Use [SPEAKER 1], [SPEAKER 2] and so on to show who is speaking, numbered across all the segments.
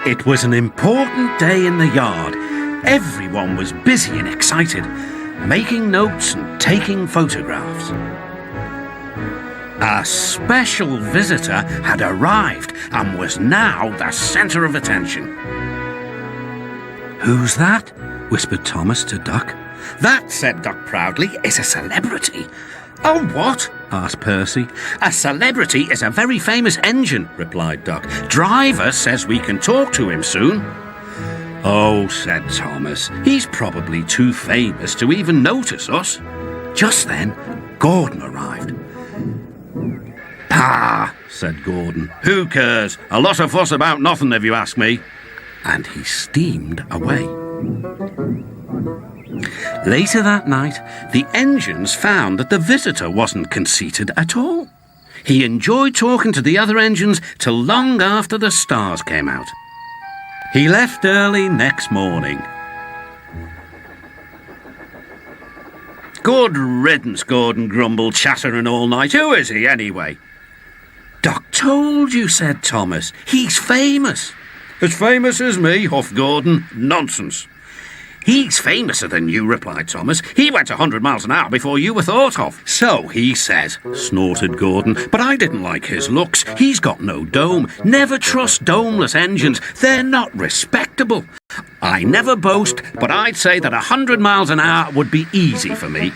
[SPEAKER 1] It was an important day in the yard. Everyone was busy and excited, making notes and taking photographs. A special visitor had arrived and was now the centre of attention. "Who's that?" whispered Thomas to Duck. "That," said Duck proudly, "is a celebrity." "Oh, what?" asked Percy. "A celebrity is a very famous engine," replied Duck. "Driver says we can talk to him soon." "Oh," said Thomas, "he's probably too famous to even notice us." Just then, Gordon arrived. "Pah," said Gordon. "Who cares? A lot of fuss about nothing, if you ask me." And he steamed away. Later that night, the engines found that the visitor wasn't conceited at all. He enjoyed talking to the other engines till long after the stars came out. He left early next morning. "Good riddance," Gordon grumbled, chattering all night. "Who is he, anyway?" "Duck told you," said Thomas. "He's famous." "As famous as me?" huffed Gordon. "Nonsense." "He's famouser than you," replied Thomas. "He went 100 miles an hour before you were thought of." "So he says," snorted Gordon. "But I didn't like his looks. He's got no dome. Never trust domeless engines. They're not respectable. I never boast, but I'd say that 100 miles an hour would be easy for me."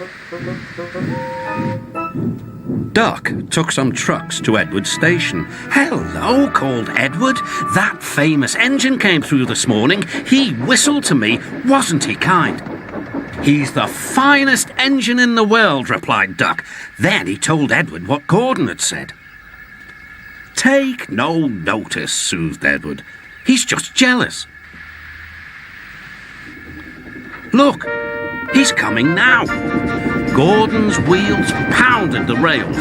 [SPEAKER 1] Duck took some trucks to Edward's station. "Hello," called Edward. "That famous engine came through this morning. He whistled to me. Wasn't he kind?" "He's the finest engine in the world," replied Duck. Then he told Edward what Gordon had said. "Take no notice," soothed Edward. "He's just jealous. Look, he's coming now." Gordon's wheels pounded the rails.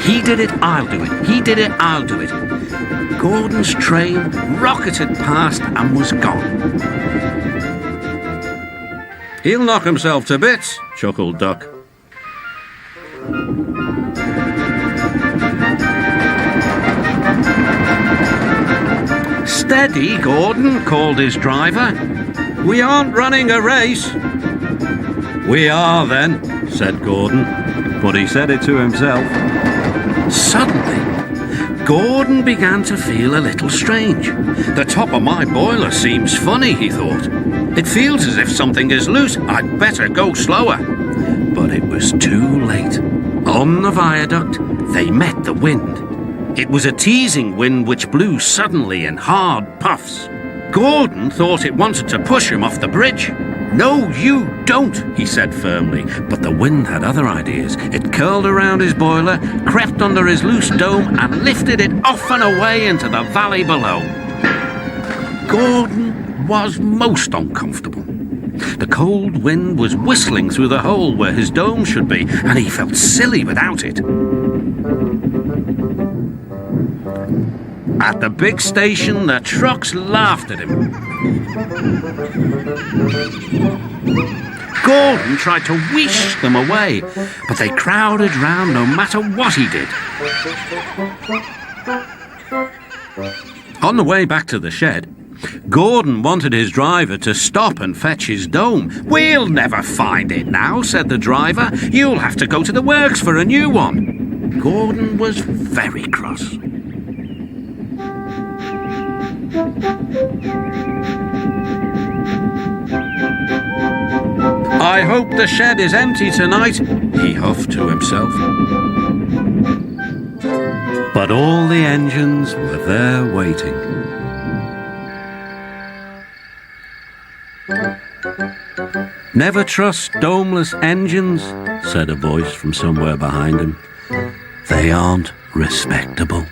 [SPEAKER 1] "He did it, I'll do it. He did it, I'll do it." Gordon's train rocketed past and was gone. "He'll knock himself to bits," chuckled Duck. "Steady, Gordon," called his driver. "We aren't running a race." "We are, then," said Gordon, but he said it to himself. Suddenly, Gordon began to feel a little strange. "The top of my boiler seems funny," he thought. "It feels as if something is loose. I'd better go slower." But it was too late. On the viaduct, they met the wind. It was a teasing wind which blew suddenly in hard puffs. Gordon thought it wanted to push him off the bridge. "No, you don't," he said firmly, but the wind had other ideas. It curled around his boiler, crept under his loose dome, and lifted it off and away into the valley below. Gordon was most uncomfortable. The cold wind was whistling through the hole where his dome should be, and he felt silly without it. At the big station, the trucks laughed at him. Gordon tried to wheesh them away, but they crowded round no matter what he did. On the way back to the shed, Gordon wanted his driver to stop and fetch his dome. "We'll never find it now," said the driver. "You'll have to go to the works for a new one." Gordon was very cross. "I hope the shed is empty tonight," he huffed to himself. But all the engines were there waiting. "Never trust domeless engines," said a voice from somewhere behind him. "They aren't respectable."